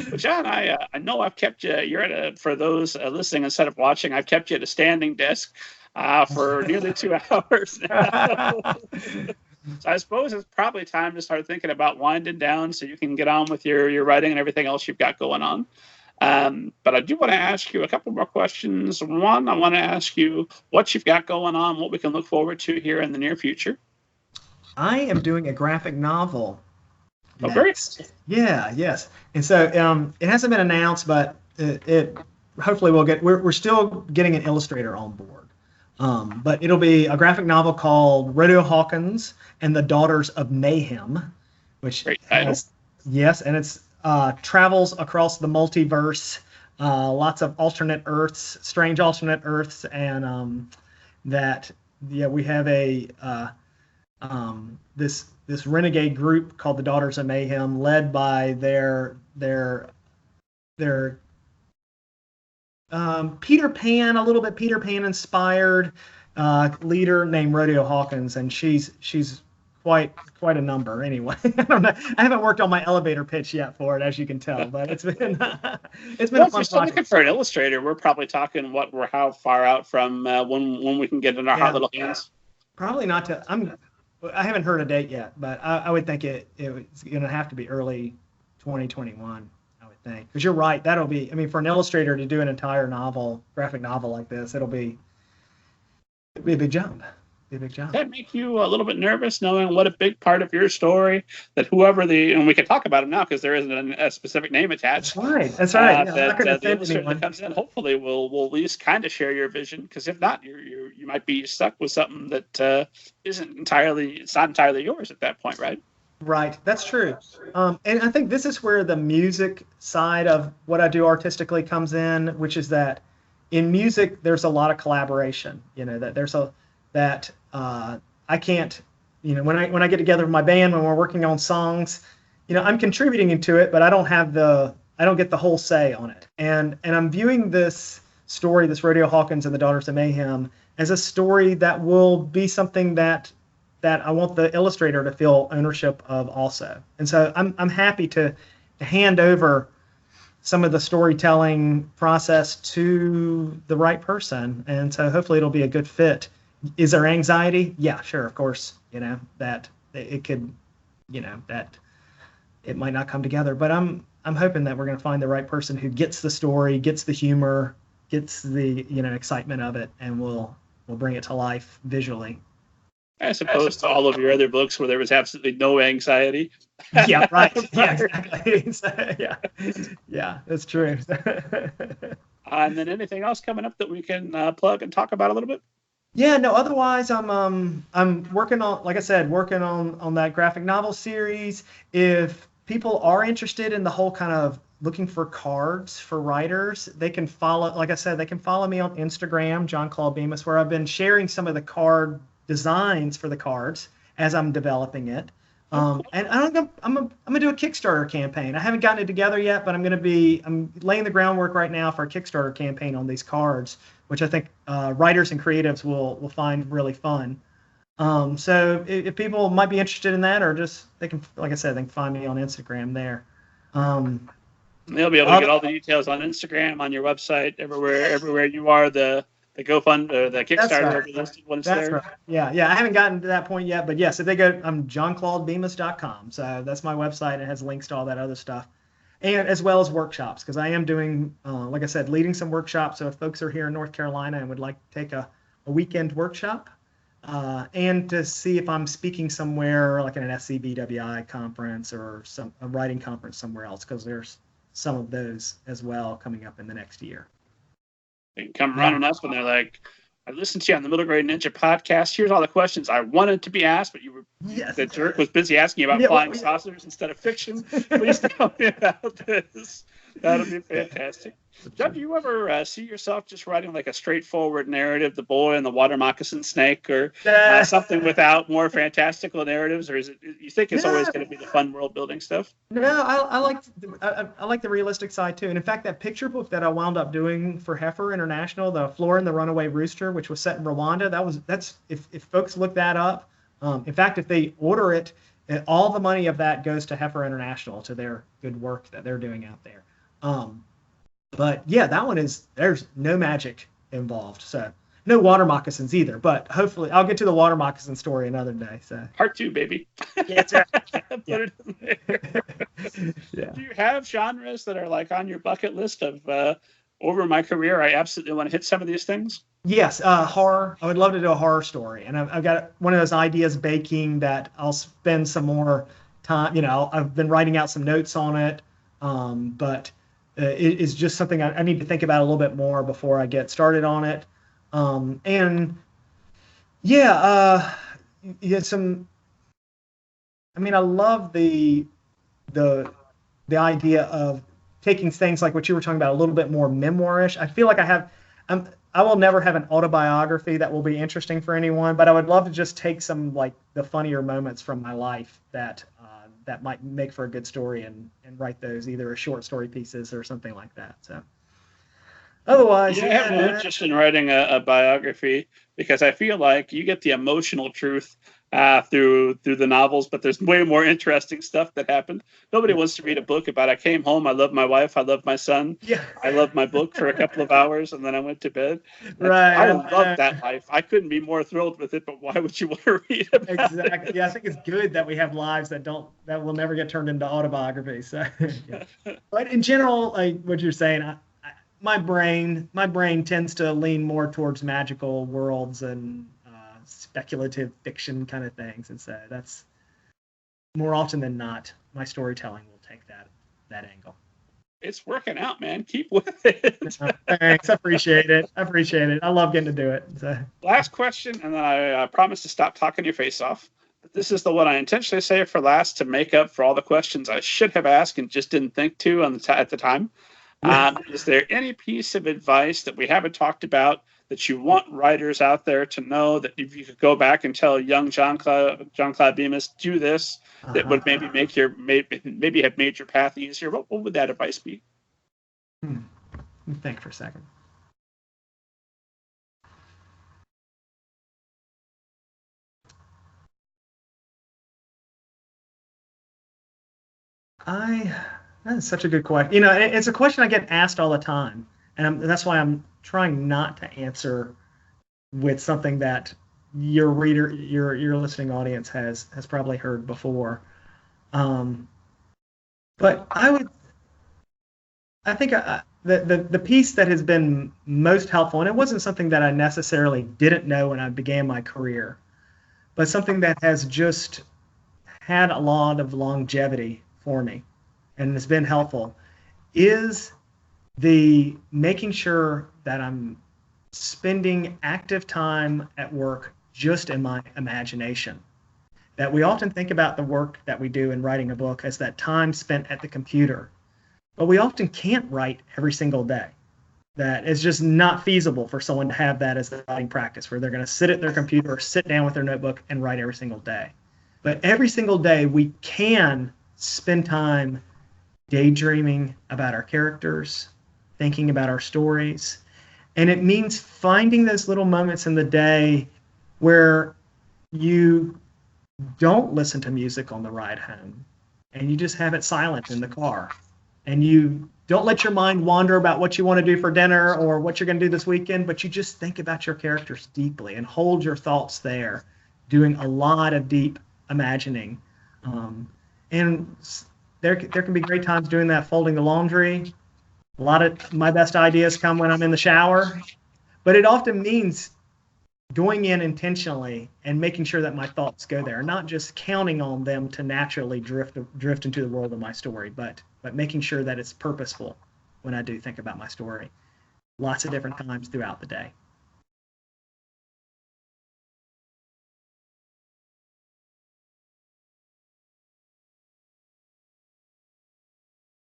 Well, John, I know I've kept you. You're at for those listening instead of watching. I've kept you at a standing desk for nearly 2 hours now. So I suppose it's probably time to start thinking about winding down so you can get on with your writing and everything else you've got going on. But I do want to ask you a couple more questions. One, I want to ask you what you've got going on, what we can look forward to here in the near future. I am doing a graphic novel Oh, very next. Yeah, yes. And so it hasn't been announced, but it hopefully we'll get. We're still getting an illustrator on board. But it'll be a graphic novel called Rodeo Hawkins and the Daughters of Mayhem, which great title. Yes, and it's travels across the multiverse, lots of alternate Earths, strange alternate Earths, and we have this renegade group called the Daughters of Mayhem, led by their Peter Pan, a little bit Peter Pan inspired leader named Rodeo Hawkins, and she's quite a number. Anyway, I don't know. I haven't worked on my elevator pitch yet for it, as you can tell, but it's been a fun If you're looking for an illustrator, we're probably talking how far out from when we can get in our hot little hands. Probably not to. I haven't heard a date yet, but I would think it's going to have to be early 2021. I would think, because you're right. That'll be. I mean, for an illustrator to do an entire graphic novel like this, it'll be a big jump. Does that make you a little bit nervous, knowing what a big part of your story that whoever and we can talk about it now because there isn't a specific name attached. That's right. The illustrator that comes in hopefully will at least kind of share your vision, because if not, you might be stuck with something that it's not entirely yours at that point, right? Right, that's true. And I think this is where the music side of what I do artistically comes in, which is that in music there's a lot of collaboration. I can't, when I get together with my band, when we're working on songs, I'm contributing to it, but I don't get the whole say on it. And I'm viewing this story, this Rodeo Hawkins and the Daughters of Mayhem, as a story that will be something that I want the illustrator to feel ownership of also. And so I'm happy to hand over some of the storytelling process to the right person. And so hopefully it'll be a good fit. Is there anxiety? Yeah, sure, of course. That it could, that it might not come together. But I'm hoping that we're going to find the right person who gets the story, gets the humor, gets the excitement of it, and will bring it to life visually. As opposed to all of your other books where there was absolutely no anxiety. Yeah, right. Yeah, exactly. Yeah, that's true. And then anything else coming up that we can plug and talk about a little bit? Yeah, no, otherwise I'm working on, like I said, on that graphic novel series. If people are interested in the whole kind of looking for cards for writers, they can follow, like I said, they can follow me on Instagram, John Claude Bemis, where I've been sharing some of the card designs for the cards as I'm developing it. And I'm gonna do a Kickstarter campaign. I haven't gotten it together yet, but I'm laying the groundwork right now for a Kickstarter campaign on these cards, which I think writers and creatives will find really fun. So if people might be interested in that, or just they can, like I said, they can find me on Instagram there. They'll be able to get all the details on Instagram, on your website, everywhere you are. The GoFund, the Kickstarter, listed once there. Right. Yeah. I haven't gotten to that point yet, but yes, if they go, I'm johnclaudebemis.com. So that's my website. It has links to all that other stuff, and as well as workshops, because I am doing, like I said, leading some workshops. So if folks are here in North Carolina and would like to take a weekend workshop, and to see if I'm speaking somewhere like in an SCBWI conference or a writing conference somewhere else, because there's some of those as well coming up in the next year. They can come running up and they're like, I listened to you on the Middle Grade Ninja podcast. Here's all the questions I wanted to be asked, but the jerk was busy asking you about flying saucers instead of fiction. Please tell me about this. That'll be fantastic. Doug, do you ever see yourself just writing like a straightforward narrative, The Boy and the Water Moccasin Snake, or something without more fantastical narratives, or is it you think it's always going to be the fun world building stuff? No, I like the realistic side too. And in fact, that picture book that I wound up doing for Heifer International, the Flora and the Runaway Rooster, which was set in Rwanda, that's if folks look that up. In fact, if they order it, And all the money of that goes to Heifer International, to their good work that they're doing out there. But yeah, that one there's no magic involved. So no water moccasins either. But hopefully I'll get to the water moccasin story another day. So Part 2, baby. Yeah, that's right. Put it in there. Yeah. Do you have genres that are like on your bucket list of over my career, I absolutely want to hit some of these things? Yes, horror. I would love to do a horror story, and I've got one of those ideas baking that I'll spend some more time. I've been writing out some notes on it, but it is just something I need to think about a little bit more before I get started on it. And yeah, some. I mean, I love the idea of taking things like what you were talking about a little bit more memoirish. I feel like I will never have an autobiography that will be interesting for anyone, but I would love to just take some like the funnier moments from my life that might make for a good story and write those either as short story pieces or something like that. So otherwise, I have no interest in writing a biography because I feel like you get the emotional truth through the novels, but there's way more interesting stuff that happened. Nobody wants to read a book about I came home, I love my wife, I love my son, I love my book for a couple of hours, and then I went to bed. Right. I love that life. I couldn't be more thrilled with it, but why would you want to read about Exactly. it? Yeah, I think it's good that we have lives that will never get turned into autobiographies. So, yeah. But in general, like what you're saying, my brain tends to lean more towards magical worlds and speculative fiction kind of things, and so that's more often than not my storytelling will take that angle. It's working out, man. Keep with it. Thanks. I appreciate it. I love getting to do it. So. Last question, and then I promise to stop talking your face off. But this is the one I intentionally saved for last to make up for all the questions I should have asked and just didn't think to at the time. Is there any piece of advice that we haven't talked about that you want writers out there to know, that if you could go back and tell young John Claude Bemis, do this, that would maybe maybe have made your path easier? What would that advice be? Let me think for a second. That's such a good question. It's a question I get asked all the time, and that's why I'm trying not to answer with something that your reader, your listening audience has probably heard before. But I think the piece that has been most helpful, and it wasn't something that I necessarily didn't know when I began my career, but something that has just had a lot of longevity for me and has been helpful, is the making sure that I'm spending active time at work just in my imagination. That we often think about the work that we do in writing a book as that time spent at the computer, but we often can't write every single day. That it's just not feasible for someone to have that as a writing practice where they're going to sit at their computer or sit down with their notebook and write every single day. But every single day we can spend time daydreaming about our characters, thinking about our stories. And it means finding those little moments in the day where you don't listen to music on the ride home and you just have it silent in the car. And you don't let your mind wander about what you want to do for dinner or what you're going to do this weekend, but you just think about your characters deeply and hold your thoughts there, doing a lot of deep imagining. And there can be great times doing that, folding the laundry. A lot of my best ideas come when I'm in the shower, but it often means going in intentionally and making sure that my thoughts go there, not just counting on them to naturally drift into the world of my story, but making sure that it's purposeful when I do think about my story. Lots of different times throughout the day.